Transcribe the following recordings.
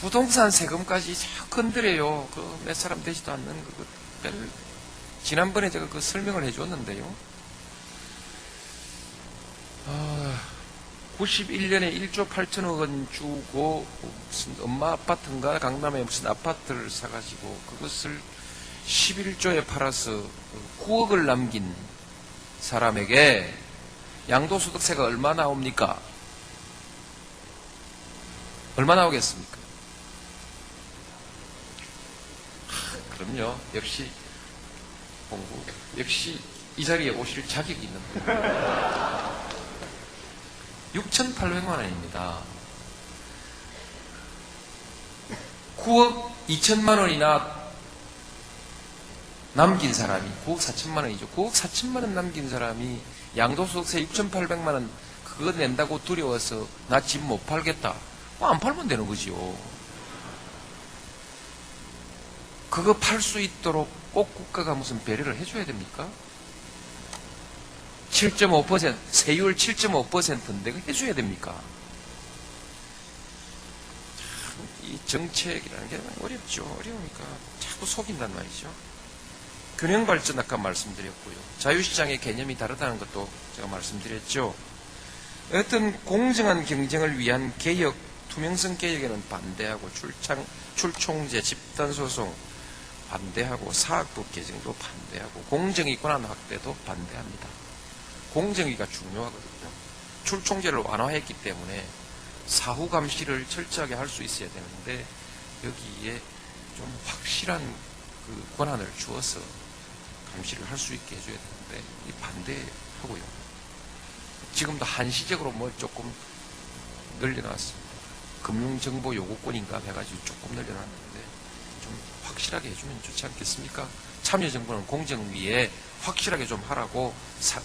부동산 세금까지 자꾸 건드려요. 그 몇 사람 되지도 않는 그 지난번에 제가 그 설명을 해줬는데요. 91년에 1조 8천억 원 주고 무슨 엄마 아파트인가 강남에 무슨 아파트를 사가지고 그것을 11조에 팔아서 9억을 남긴 사람에게 양도소득세가 얼마 나옵니까? 얼마 나오겠습니까? 그럼요. 역시 공부, 역시 이 자리에 오실 자격이 있는 분입니다. 6,800만 원입니다. 9억 2천만 원이나 남긴 사람이 9억 4천만 원이죠. 9억 4천만 원 남긴 사람이 양도소득세 6,800만 원 그거 낸다고 두려워서 나 집 못 팔겠다. 안 팔면 되는 거지요. 그거 팔 수 있도록 꼭 국가가 무슨 배려를 해줘야 됩니까? 7.5% 세율 7.5%인데 그거 해줘야 됩니까? 참, 이 정책이라는 게 어렵죠. 어려우니까 자꾸 속인단 말이죠. 균형발전 아까 말씀드렸고요. 자유시장의 개념이 다르다는 것도 제가 말씀드렸죠. 어떤 공정한 경쟁을 위한 개혁, 투명성 개혁에는 반대하고 출총제, 집단소송 반대하고 사학법 개정도 반대하고 공정위 권한 확대도 반대합니다. 공정위가 중요하거든요. 출총제를 완화했기 때문에 사후 감시를 철저하게 할 수 있어야 되는데 여기에 좀 확실한 그 권한을 주어서 감시를 할 수 있게 해줘야 되는데 반대하고요. 지금도 한시적으로 뭘 조금 늘려놨습니다. 금융정보 요구권인가 해가지고 조금 늘려놨는데 좀 확실하게 해주면 좋지 않겠습니까? 참여정부는 공정위에 확실하게 좀 하라고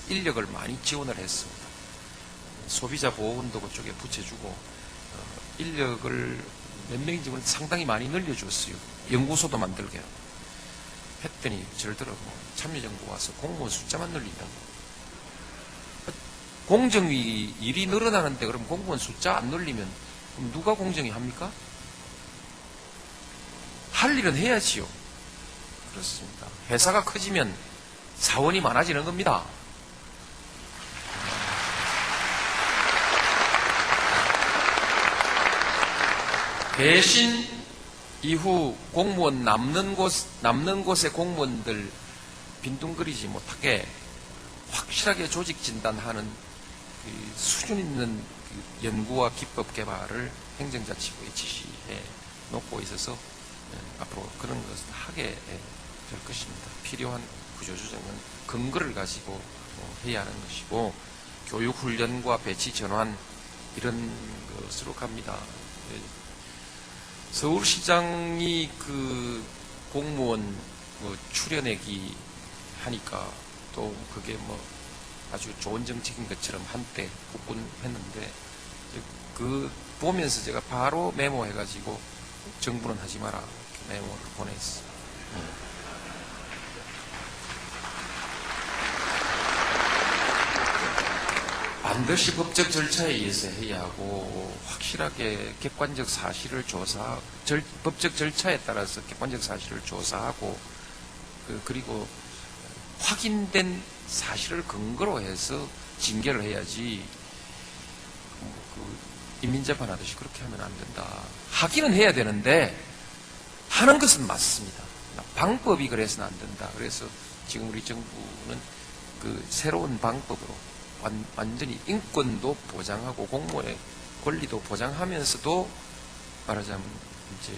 인력을 많이 지원을 했습니다. 소비자 보호운동 그쪽에 붙여주고 인력을 몇 명인지 상당히 많이 늘려줬어요. 연구소도 만들게 하고 했더니 저러더라고. 참여정부 와서 공무원 숫자만 늘린다고. 공정위 일이 늘어나는데 그럼 공무원 숫자 안 늘리면 그럼 누가 공정위 합니까? 할 일은 해야지요. 그렇습니다. 회사가 커지면 사원이 많아지는 겁니다. 배신 이후 공무원 남는 곳의 공무원들 빈둥거리지 못하게 확실하게 조직 진단하는 그 수준 있는 그 연구와 기법 개발을 행정자치부에 지시해 놓고 있어서 앞으로 그런 것을 하게 될 것입니다. 필요한 구조조정은 근거를 가지고 해야 하는 것이고 교육훈련과 배치 전환 이런 것으로 갑니다. 서울시장이 그 공무원 출연액이 하니까 또 그게 아주 좋은 정책인 것처럼 한때 후끈했는데 그 보면서 제가 바로 메모해가지고 정부는 하지 마라 이렇게 메모를 보냈어요. 반드시 법적 절차에 의해서 해야 하고 확실하게 객관적 사실을 법적 절차에 따라서 객관적 사실을 조사하고 그리고 확인된 사실을 근거로 해서 징계를 해야지 인민재판 하듯이 그렇게 하면 안 된다. 하기는 해야 되는데 하는 것은 맞습니다. 방법이 그래서는 안 된다. 그래서 지금 우리 정부는 그 새로운 방법으로 완전히 인권도 보장하고 공무원의 권리도 보장하면서도 말하자면 이제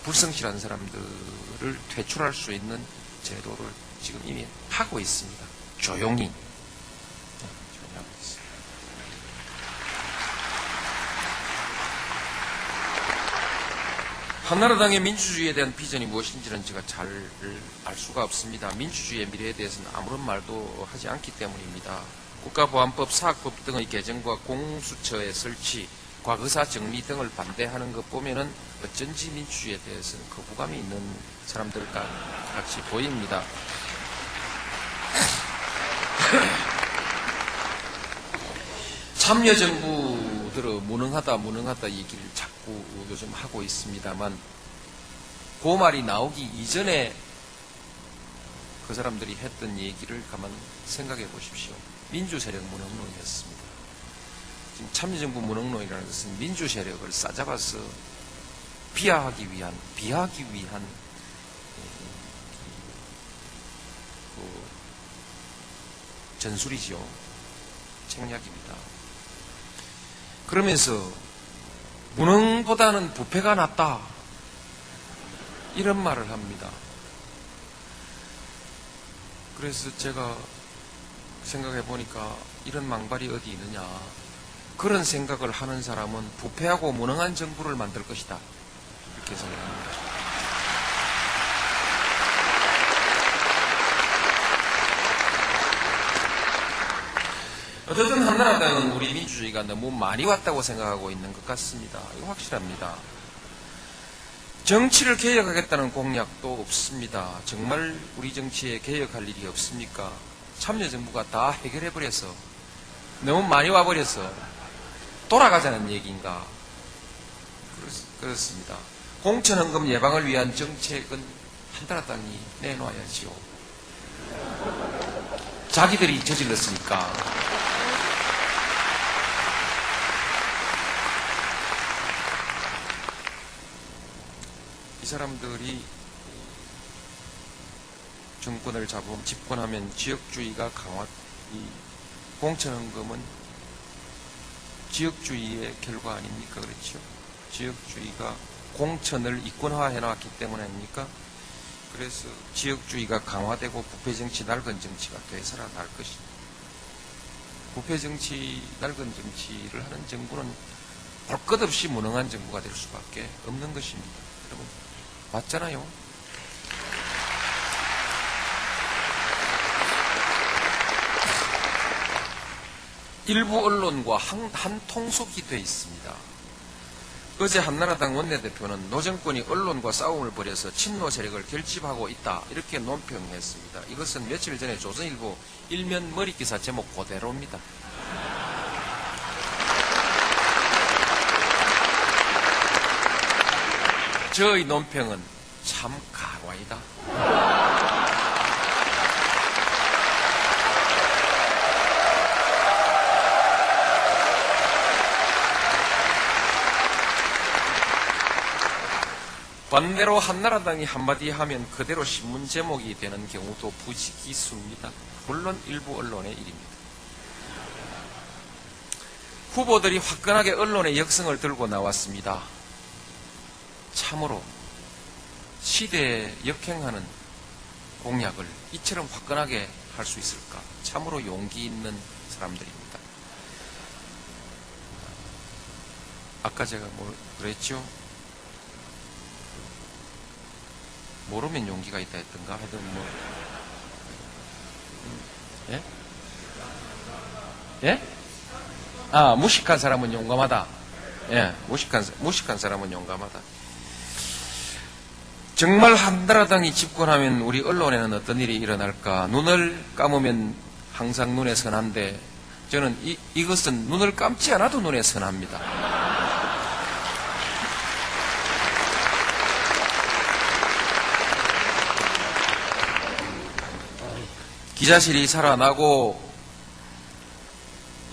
불성실한 사람들을 퇴출할 수 있는 제도를 지금 이미 하고 있습니다. 조용히 하고 있습니다. 한나라당의 민주주의에 대한 비전이 무엇인지는 제가 잘 알 수가 없습니다. 민주주의의 미래에 대해서는 아무런 말도 하지 않기 때문입니다. 국가보안법, 사학법 등의 개정과 공수처의 설치, 과거사 정리 등을 반대하는 것 보면은 어쩐지 민주주의에 대해서는 거부감이 있는 사람들 같이 보입니다. 참여정부 못 들어 무능하다 얘기를 자꾸 요즘 하고 있습니다만 그 말이 나오기 이전에 그 사람들이 했던 얘기를 가만 생각해 보십시오. 민주세력 무능론이었습니다. 지금 참여정부 무능론이라는 것은 민주세력을 싸잡아서 비하하기 위한 그 전술이지요. 책략입니다. 그러면서 무능보다는 부패가 낫다 이런 말을 합니다. 그래서 제가 생각해 보니까 이런 망발이 어디 있느냐. 그런 생각을 하는 사람은 부패하고 무능한 정부를 만들 것이다. 이렇게 생각합니다. 어쨌든 한나라당은 우리 민주주의가 너무 많이 왔다고 생각하고 있는 것 같습니다. 이거 확실합니다. 정치를 개혁하겠다는 공약도 없습니다. 정말 우리 정치에 개혁할 일이 없습니까? 참여정부가 다 해결해버려서 너무 많이 와버려서 돌아가자는 얘기인가? 그렇습니다. 공천헌금 예방을 위한 정책은 한나라당이 내놔야지요. 자기들이 저질렀으니까. 이 사람들이 정권을 집권하면 지역주의가 이 공천헌금은 지역주의의 결과 아닙니까? 그렇죠? 지역주의가 공천을 이권화해 놨기 때문에 아닙니까? 그래서 지역주의가 강화되고 부패정치, 낡은 정치가 되살아날 것입니다. 부패정치, 낡은 정치를 하는 정부는 볼 것 없이 무능한 정부가 될 수밖에 없는 것입니다. 여러분, 맞잖아요. 일부 언론과 한 통속이 되어 있습니다. 어제 한나라당 원내대표는 노정권이 언론과 싸움을 벌여서 친노 세력을 결집하고 있다. 이렇게 논평했습니다. 이것은 며칠 전에 조선일보 일면 머릿기사 제목 그대로입니다. 저의 논평은 참 가관이다. 반대로 한나라당이 한마디 하면 그대로 신문 제목이 되는 경우도 부지기수입니다. 물론 일부 언론의 일입니다. 후보들이 화끈하게 언론의 역성을 들고 나왔습니다. 참으로 시대에 역행하는 공약을 이처럼 화끈하게 할 수 있을까? 참으로 용기 있는 사람들입니다. 아까 제가 뭐 그랬죠? 모르면 용기가 있다 했던가? 하여튼 뭐 예? 예? 아, 무식한 사람은 용감하다. 예, 무식한 사람은 용감하다. 정말 한나라당이 집권하면 우리 언론에는 어떤 일이 일어날까? 눈을 감으면 항상 눈에 선한데 저는 이것은 눈을 감지 않아도 눈에 선합니다. 기자실이 살아나고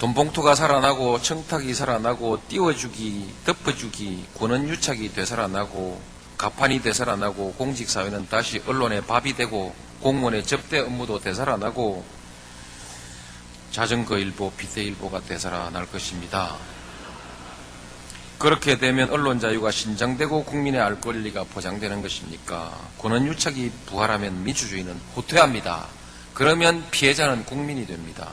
돈봉투가 살아나고 청탁이 살아나고 띄워주기, 덮어주기, 권한유착이 되살아나고 가판이 되살아나고 공직사회는 다시 언론의 밥이 되고 공무원의 접대 업무도 되살아나고 자전거일보, 비대일보가 되살아날 것입니다. 그렇게 되면 언론 자유가 신장되고 국민의 알 권리가 보장되는 것입니까? 권한유착이 부활하면 민주주의는 후퇴합니다. 그러면 피해자는 국민이 됩니다.